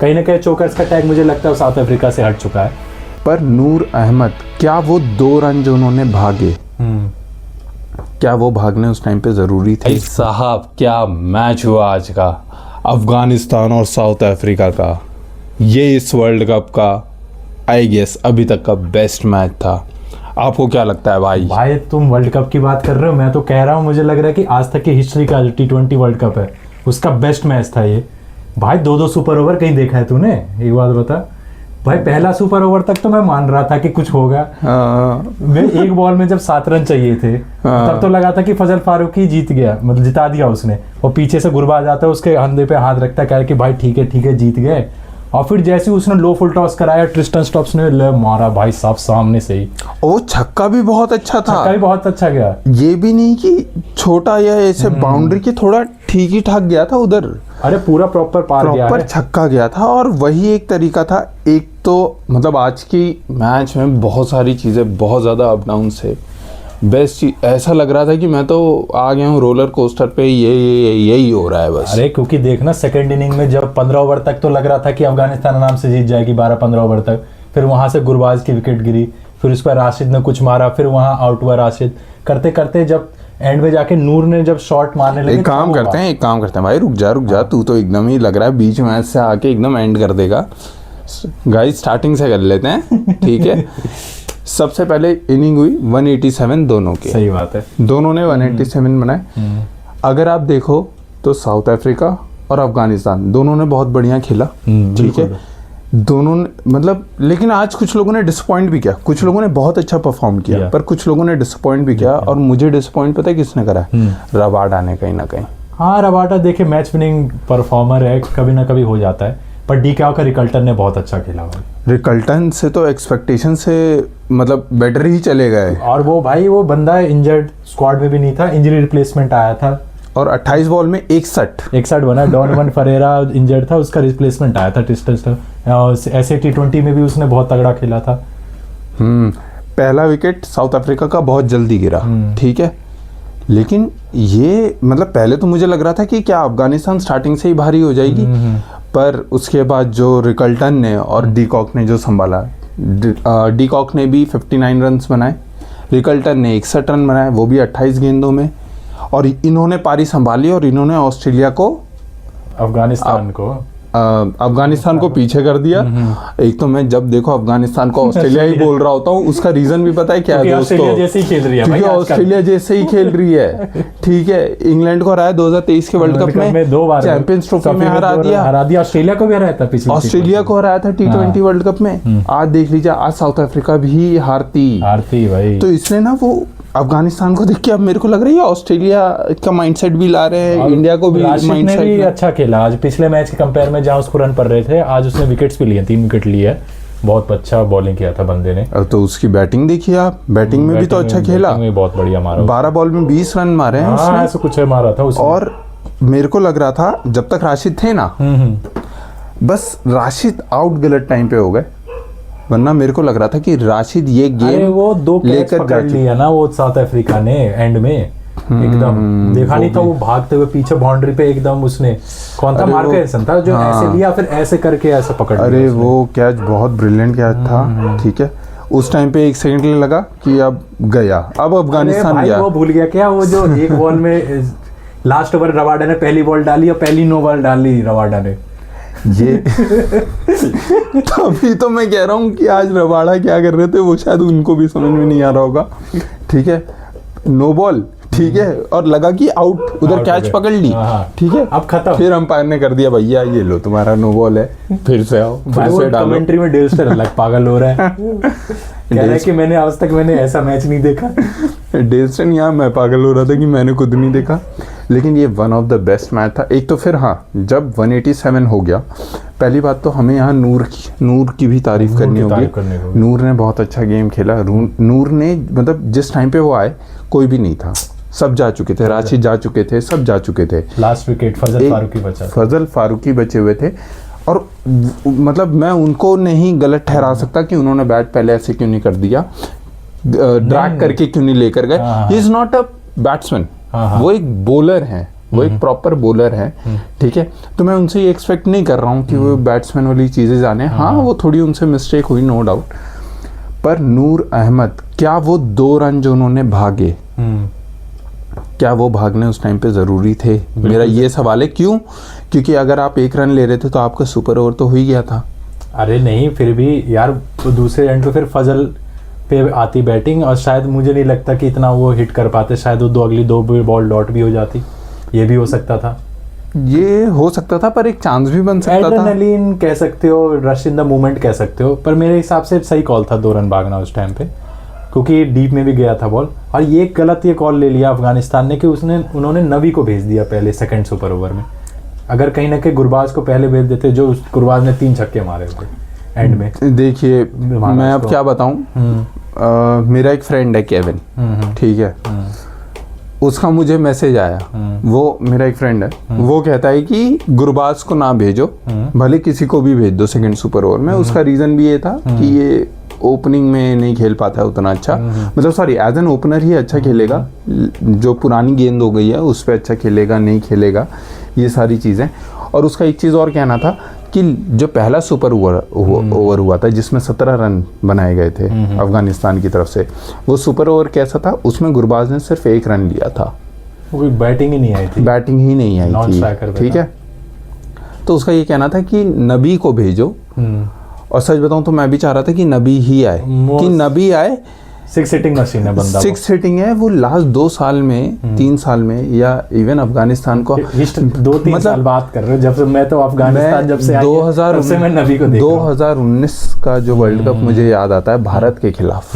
कहीं ना कहीं चोकर्स का टैग मुझे लगता है साउथ अफ्रीका से हट चुका है। पर नूर अहमद, क्या वो 2 रन जो उन्होंने भागे, क्या वो भागने उस टाइम पे ज़रूरी थे? साहब क्या मैच हुआ आज का, अफगानिस्तान और साउथ अफ्रीका का। ये इस वर्ल्ड कप का आई गेस अभी तक का बेस्ट मैच था। आपको क्या लगता है भाई? भाई तुम वर्ल्ड कप की बात कर रहे हो, मैं तो कह रहा हूँ मुझे लग रहा है कि आज तक की हिस्ट्री का जो T20 वर्ल्ड कप है उसका बेस्ट मैच था ये। भाई 2-2 सुपर ओवर कहीं देखा है तूने? एक बात बता भाई, पहला सुपर ओवर तक तो मैं मान रहा था कि कुछ होगा। मैं एक बॉल में जब 7 रन चाहिए थे तब तो लगा था कि फजल फारूकी जीत गया, मतलब जिता दिया उसने। और पीछे से गुरबाज आता है, उसके कंधे पे हाथ रखता है, कह कि भाई ठीक है जीत गए। और फिर जैसे उसने लो फुल टॉस कराया, ट्रिस्टन स्टॉप्स ने ले मारा भाई साहब सामने से ही। ओ छक्का भी बहुत अच्छा था, छक्का भी बहुत अच्छा गया। ये भी नहीं कि छोटा या ऐसे बाउंड्री के थोड़ा ठीक ही ठाक गया था उधर। अरे पूरा प्रॉपर पार गया है, प्रॉपर छक्का गया था। और वही एक तरीका था। एक तो मतलब आज की मैच में बहुत सारी चीज़ें बहुत ज़्यादा अप डाउन से बेस्ट चीज ऐसा लग रहा था कि मैं तो आ गया हूँ रोलर कोस्टर पे, यही हो रहा है बस। अरे क्योंकि देखना सेकंड इनिंग में जब 15 ओवर तक तो लग रहा था कि अफगानिस्तान आराम से जीत जाएगी, 12-15 ओवर तक। फिर वहां से गुरबाज की विकेट गिरी, फिर उस पर राशिद ने कुछ मारा, फिर वहां आउट हुआ राशिद। करते करते जब एंड में जाके नूर ने जब शॉट मारने लगे, एक काम करते हैं भाई, रुक जा तू तो एकदम ही लग रहा है बीच मैच से आके एकदम एंड कर देगा। गाइस स्टार्टिंग से कर लेते हैं, ठीक है। सबसे पहले इनिंग हुई 187 दोनों के। सही बात है, दोनों ने 187 बनाए। अगर आप देखो तो साउथ अफ्रीका और अफगानिस्तान दोनों ने बहुत बढ़िया खेला, ठीक है। दोनों ने मतलब, लेकिन आज कुछ लोगों ने डिसअपॉइंट भी किया, कुछ लोगों ने बहुत अच्छा परफॉर्म किया, पर कुछ लोगों ने डिसअपॉइंट भी किया। और मुझे डिसअपॉइंट पता है किसने करा है? रबाडा ने कहीं ना कहीं। हाँ रबाडा देखे मैच विनिंग परफॉर्मर है, कभी ना कभी हो जाता है। पर डी का रिकल्टन ने बहुत अच्छा खेला भाई। रिकल्टन से तो एक्सपेक्टेशन से मतलब बेटर ही चले गए। और वो भाई वो बंदा इंजर्ड स्क्वाड में भी नहीं था, इंजरी रिप्लेसमेंट आया था। और 28 बॉल में 61 बना। डॉनवन फरेरा इंजर्ड था, उसका रिप्लेसमेंट आया था ट्रिस्टन। ऐसे T20 में भी उसने बहुत तगड़ा खेला था। पहला विकेट साउथ अफ्रीका का बहुत जल्दी गिरा, ठीक है। लेकिन ये मतलब पहले तो मुझे लग रहा था कि क्या अफगानिस्तान स्टार्टिंग से ही भारी हो जाएगी, पर उसके बाद जो रिकल्टन ने और डी कॉक ने जो संभाला, डी कॉक ने भी 59 रन बनाए, रिकल्टन ने 61 रन बनाए, वो भी 28 गेंदों में। और इन्होंने पारी संभाली और इन्होंने ऑस्ट्रेलिया को अफगानिस्तान को पीछे कर दिया। एक तो मैं जब देखो अफगानिस्तान को ऑस्ट्रेलिया ही बोल रहा होता हूँ, उसका रीजन भी पता है क्या है दोस्तों? ऑस्ट्रेलिया जैसे ही खेल रही है, क्योंकि ऑस्ट्रेलिया जैसे ही खेल रही है, ठीक है। इंग्लैंड को हराया 2023 के वर्ल्ड कप में 2 बार, चैंपियंस ट्रॉफी में हरा दिया। ऑस्ट्रेलिया को भी हराया था पिछले, ऑस्ट्रेलिया को हराया था T20 वर्ल्ड कप में। आज देख लीजिए, आज साउथ अफ्रीका भी हारती भाई। तो इसलिए ना वो अफगानिस्तान को देख के अब मेरे को लग रही है ऑस्ट्रेलिया का माइंडसेट भी ला रहे हैं, इंडिया को भी माइंडसेट भी अच्छा खेला आज पिछले मैच के कंपेयर में, जहां उसको रन पड़ रहे थे। आज उसने विकेट्स भी लिए, 3 विकेट लिए, बहुत अच्छा बॉलिंग किया था बंदे ने। तो उसकी बैटिंग देखिए आप, बैटिंग में भी तो अच्छा खेला, बहुत बढ़िया मारा। 12 बॉल में 20 रन मारे हैं उसने, ऐसा कुछ मारा था उसने। और मेरे को लग रहा था जब तक राशिद थे ना, बस राशिद आउट गलत टाइम पे हो गए, वरना मेरे को लग रहा था कि राशिद ये गेम वो 2 कैच पकड़ लिया ना वो साउथ अफ्रीका ने एंड में, एकदम देखा नहीं था वो भागते हुए पीछे बाउंड्री पे, एकदम उसने कौन था, मार्केसन था जो ऐसे लिया, फिर ऐसे करके ऐसे पकड़ लिया। अरे वो कैच बहुत ब्रिलियंट कैच था, ठीक है। उस टाइम पे 1 सेकंड के लिए लगा कि अब गया, अब अफगानिस्तान गया। वो भूल गया क्या, वो जो एक बॉल में लास्ट ओवर रबाडा ने पहली बॉल डाली और पहली नो बॉल डाली रबाडा ने, ये तभी तो मैं कह रहा हूँ कि आज रबाडा क्या कर रहे थे वो शायद उनको भी समझ में नहीं आ रहा होगा, ठीक है। नो बॉल, ठीक है, और लगा कि आउट, उधर कैच पकड़ ली, ठीक है, अब खत्म। फिर अंपायर ने कर दिया, भैया ये लो तुम्हारा नो बॉल है, फिर से आओ, फिर से डालो। कमेंट्री में डेल स्टेन अलग पागल हो रहा है, कह रहा है कि मैंने आज तक ऐसा मैच नहीं देखा। डेल स्टेन, यहाँ मैं पागल हो रहा था कि मैंने खुद नहीं देखा। लेकिन ये one of the best match था। एक तो फिर हाँ, जब 187 हो गया, पहली बात तो हमें यहाँ नूर की भी तारीफ करनी होगी। नूर ने बहुत अच्छा गेम खेला। नूर ने मतलब जिस टाइम पे वो आए कोई भी नहीं था, सब जा चुके थे, राशिद जा चुके थे, सब जा चुके थे। लास्ट विकेट फजल फारूकी बचे हुए थे। और मतलब मैं उनको नहीं गलत ठहरा सकता कि उन्होंने बैट पहले ऐसे क्यों नहीं कर दिया, ड्रैग करके क्यों नहीं लेकर गए। He is not a batsman, वो एक बॉलर हैं, वो एक प्रॉपर बॉलर है, ठीक है। तो मैं उनसे ये एक्सपेक्ट नहीं कर रहा हूँ कि वो बैट्समैन वाली चीज़ें जाने। हाँ, वो थोड़ी उनसे मिस्टेक हुई, नो डाउट। पर नूर अहमद, क्या वो 2 रन जो उन्होंने भागे, क्या वो भागने उस टाइम पे ज़रूरी थे? मेरा ये सवाल है। क्यों? क्योंकि अगर आप 1 रन ले रहे थे तो आपका सुपर ओवर तो हो ही गया था। अरे नहीं, फिर भी यार तो दूसरे एंड पे फिर फजल पे आती बैटिंग, और शायद मुझे नहीं लगता कि इतना वो हिट कर पाते। शायद वो अगली 2 बॉल डॉट भी हो जाती, ये भी हो सकता था। ये हो सकता था, पर एक चांस भी बन सकता था। एड्रेनलिन कह सकते हो, रश इन द मोमेंट कह सकते हो, पर मेरे हिसाब से सही कॉल था 2 रन भागना उस टाइम पे, क्योंकि डीप में भी गया था बॉल। और ये गलत ये कॉल ले लिया अफगानिस्तान ने कि उन्होंने नबी को भेज दिया पहले सेकंड सुपर ओवर में। अगर कहीं ना कहीं गुरबाज को पहले भेज देते, जो गुरबाज ने 3 छक्के मारे थे एंड में। देखिए, मैं अब क्या बताऊं, मेरा एक फ्रेंड है केविन, ठीक है, उसका मुझे मैसेज आया, वो मेरा एक फ्रेंड है, वो कहता है कि गुरबाज को ना भेजो, भले किसी को भी भेज दो सेकंड सुपर ओवर में। उसका रीज़न भी ये था कि ये ओपनिंग में नहीं खेल पाता है उतना अच्छा, मतलब सॉरी एज एन ओपनर ही अच्छा खेलेगा, जो पुरानी गेंद हो गई है उस पर अच्छा खेलेगा, नहीं खेलेगा, ये सारी चीज़ें। और उसका एक चीज़ और कहना था कि जो पहला सुपर ओवर हुआ था जिसमें 17 रन बनाए गए थे अफगानिस्तान की तरफ से, वो सुपर ओवर कैसा था? उसमें गुरबाज ने सिर्फ 1 रन लिया था, कोई बैटिंग ही नहीं आई थी, बैटिंग ही नहीं आई थी, ठीक है। तो उसका ये कहना था कि नबी को भेजो, और सच बताऊं तो मैं भी चाह रहा था कि नबी ही आए, कि नबी आए। 6 हिटिंग मशीन है बंदा, 6 हिटिंग है वो। लास्ट 2 साल में 3 साल में, या इवन अफगानिस्तान को 2-3 साल बात कर रहे हो, जब से मैं तो अफगानिस्तान जब से 2019 का जो वर्ल्ड कप मुझे याद आता है भारत के खिलाफ,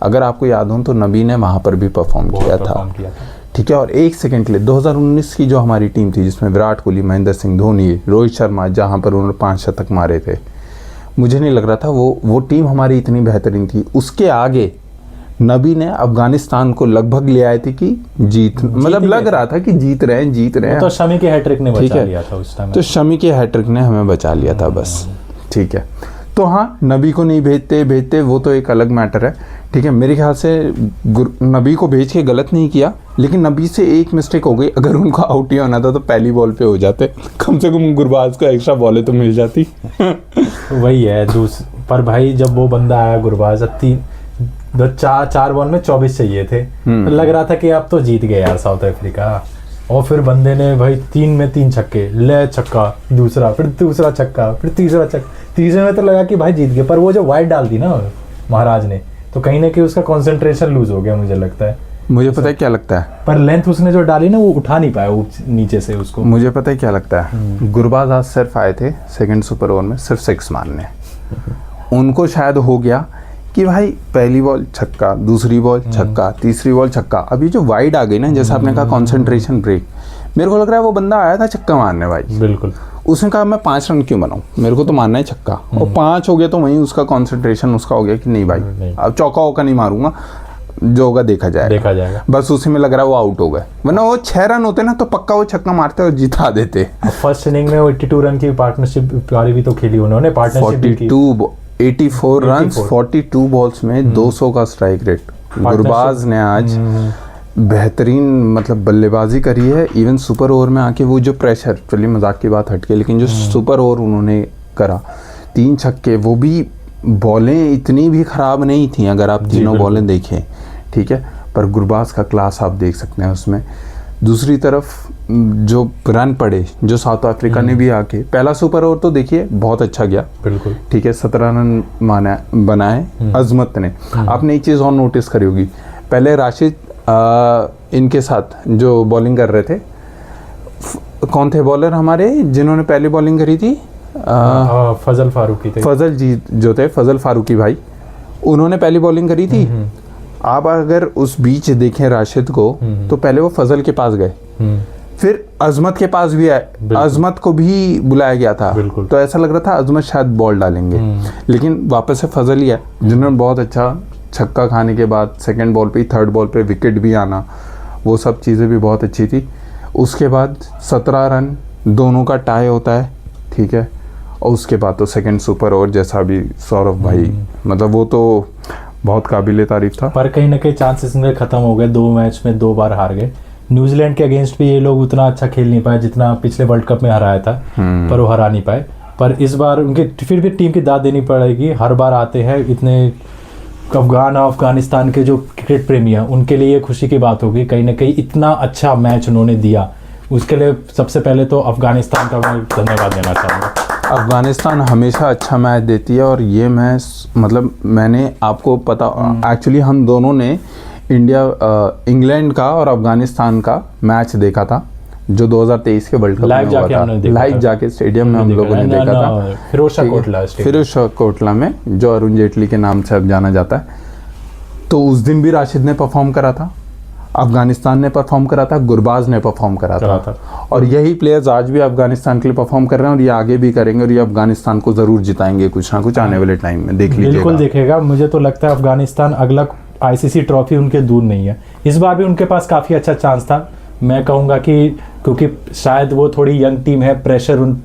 अगर आपको याद हो तो नबी ने वहां पर भी परफॉर्म किया था, ठीक है। और 1 सेकंड के लिए 2019 की जो हमारी टीम थी जिसमें विराट कोहली, महेंद्र सिंह धोनी, रोहित शर्मा, जहां पर उन्होंने 5 शतक मारे थे, मुझे नहीं लग रहा था वो टीम हमारी इतनी बेहतरीन थी। उसके आगे नबी ने अफगानिस्तान को लगभग ले आए थे कि जीत, मतलब लग रहा था कि जीत रहे हैं। तो शमी के हैट्रिक ने बचा लिया था उस टाइम, तो शमी के हैट्रिक ने हमें बचा लिया था बस, ठीक है। तो हाँ, नबी को नहीं भेजते वो तो एक अलग मैटर है, ठीक है। मेरे ख्याल से नबी को भेज के गलत नहीं किया, लेकिन नबी से एक मिस्टेक हो गई। अगर उनको आउट ही होना था तो पहली बॉल पे हो जाते, कम से कम गुरबाज को एक्स्ट्रा बॉलें तो मिल जाती। वही है पर भाई जब वो बंदा आया गुरबाज, 4 बॉल में 24 चाहिए थे, तो लग रहा था कि अब तो जीत गए यार साउथ अफ्रीका। और फिर बंदे ने भाई 3 में 3 छक्के, ले छक्का, दूसरा, फिर दूसरा छक्का, फिर तीसरा छक्का, तीसरे में तो लगा कि भाई जीत गए। पर वो जो वाइड डाल दी ना महाराज ने, तो कहीं ना कहीं उसका कंसंट्रेशन लूज हो गया, मुझे लगता है। मुझे पता है क्या लगता है, पर लेंथ उसने जो डाली ना वो उठा नहीं पाया नीचे से उसको। मुझे पता है क्या लगता है, गुरबाज आज सिर्फ आए थे सेकंड सुपर ओवर में सिर्फ 6 मारने। उनको शायद हो गया कि भाई पहली बॉल छक्का, दूसरी बॉल छक्का, तीसरी बॉल छक्का। अभी जो वाइड आ गई ना, जैसे आपने कहा कंसंट्रेशन ब्रेक, मेरे को लग रहा है वो बंदा आया था छक्का मारने भाई, बिल्कुल। उसने कहा मैं 5 रन क्यों बनाऊं, मेरे को तो मारना है छक्का। और 5 हो गया तो वहीं उसका कंसंट्रेशन उसका हो गया कि नहीं भाई अब चौका वौका नहीं मारूंगा, जो होगा देखा जाएगा। बस उसी में लग रहा है वो आउट हो गए, वरना वो 6 रन होते ना तो पक्का वो छक्का मारते और जिता देते। फर्स्ट इनिंग में 82 रन की पार्टनरशिप वाली भी तो खेली उन्होंने, पार्टनरशिप 84 रन 42 बॉल्स में 200 का स्ट्राइक रेट। गुरबाज ने आज बेहतरीन मतलब बल्लेबाजी करी है। इवन सुपर ओवर में आके वो जो प्रेशर, चलिए मजाक की बात हटके, लेकिन जो सुपर ओवर उन्होंने करा, 3 छक्के, वो भी बॉलें इतनी भी ख़राब नहीं थी अगर आप तीनों बॉलें देखें, ठीक है। पर गुरबाज का क्लास आप देख सकते हैं उसमें। दूसरी तरफ जो रन पड़े, जो साउथ अफ्रीका ने भी आके, पहला सुपर ओवर तो देखिए बहुत अच्छा गया, बिल्कुल, ठीक है, 17 रन बनाए अजमत ने। आपने एक चीज़ और नोटिस करी होगी, पहले राशिद इनके साथ जो बॉलिंग कर रहे थे, कौन थे बॉलर हमारे जिन्होंने पहली बॉलिंग करी थी? फजल फारूकी थे। फजल जी जो थे, फजल फारूकी भाई, उन्होंने पहली बॉलिंग करी थी। आप अगर उस बीच देखें राशिद को, तो पहले वो फजल के पास गए, फिर अजमत के पास भी आए, अजमत को भी बुलाया गया था, तो ऐसा लग रहा था अजमत शायद बॉल डालेंगे, लेकिन वापस से फजल ही है जिन्होंने बहुत अच्छा छक्का खाने के बाद सेकंड बॉल पे, थर्ड बॉल पे विकेट भी आना, वो सब चीज़ें भी बहुत अच्छी थी। उसके बाद 17 रन दोनों का टाई होता है, ठीक है, और उसके बाद तो सेकंड सुपर ओवर जैसा भी सौरभ भाई, मतलब वो तो बहुत काबिले तारीफ था। पर कहीं ना कहीं चांसेस इनके खत्म हो गए, 2 मैच में 2 बार हार गए, न्यूजीलैंड के अगेंस्ट भी ये लोग उतना अच्छा खेल नहीं पाए जितना पिछले वर्ल्ड कप में हराया था, पर वो हरा नहीं पाए। पर इस बार उनके फिर भी टीम की दाद देनी पड़ेगी। हर बार आते हैं इतने अफगानिस्तान के जो क्रिकेट प्रेमी हैं उनके लिए ये खुशी की बात होगी कहीं ना कहीं, इतना अच्छा मैच उन्होंने दिया। उसके लिए सबसे पहले तो अफगानिस्तान का मैं धन्यवाद देना चाहूँगा। अफगानिस्तान हमेशा अच्छा मैच देती है और ये मैच मतलब मैंने आपको पता एक्चुअली हम दोनों ने इंग्लैंड का और अफगानिस्तान का मैच देखा था जो 2023 के वर्ल्ड कप में हुआ था। लाइव जाके स्टेडियम में हम लोगों ने देखा था, फिरोजशाह कोटला में, जो अरुण जेटली के नाम से अब जाना जाता है। तो उस दिन भी राशिद ने परफॉर्म करा था, अफगानिस्तान ने परफॉर्म करा था, गुरबाज ने परफॉर्म करा था। और यही प्लेयर्स आज भी अफगानिस्तान के लिए परफॉर्म कर रहे हैं और ये आगे भी करेंगे और ये अफगानिस्तान को जरूर जिताएंगे कुछ ना कुछ आने वाले टाइम में, देख लीजिएगा। बिल्कुल देखेगा। मुझे तो लगता है अफगानिस्तान अगला आईसीसी ट्रॉफी उनके दूर नहीं है। इस बार भी उनके पास काफ़ी अच्छा चांस था। मैं कहूँगा कि क्योंकि शायद वो थोड़ी यंग टीम है, प्रेशर उन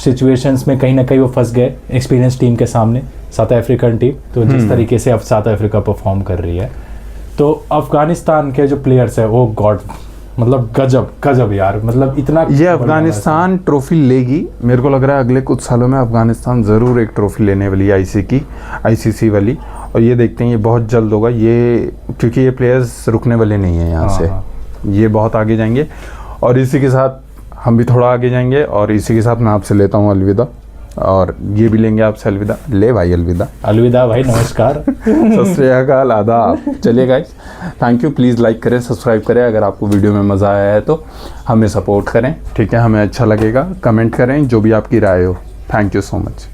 सिचुएशंस में कहीं ना कहीं वो फंस गए एक्सपीरियंस टीम के सामने, साउथ अफ्रीकन टीम। तो जिस तरीके से अब साउथ अफ्रीका परफॉर्म कर रही है, तो अफगानिस्तान के जो प्लेयर्स है वो गॉड, मतलब गजब यार, मतलब इतना ये अफगानिस्तान ट्रॉफी लेगी। मेरे को लग रहा है अगले कुछ सालों में अफगानिस्तान ज़रूर एक ट्रॉफी लेने वाली है आईसीसी वाली। और ये देखते हैं ये बहुत जल्द होगा ये, क्योंकि ये प्लेयर्स रुकने वाले नहीं हैं यहाँ से, ये बहुत आगे जाएंगे। और इसी के साथ हम भी थोड़ा आगे जाएंगे और इसी के साथ मैं आपसे लेता हूँ अलविदा, और ये भी लेंगे आपसे अलविदा। ले भाई अलविदा भाई, नमस्कार। सत श्री अकाल, आदाब। चलिए guys, thank you. Please like करें, सब्सक्राइब करें। अगर आपको वीडियो में मज़ा आया है तो हमें सपोर्ट करें, ठीक है, हमें अच्छा लगेगा। कमेंट करें जो भी आपकी राय हो। Thank you so much.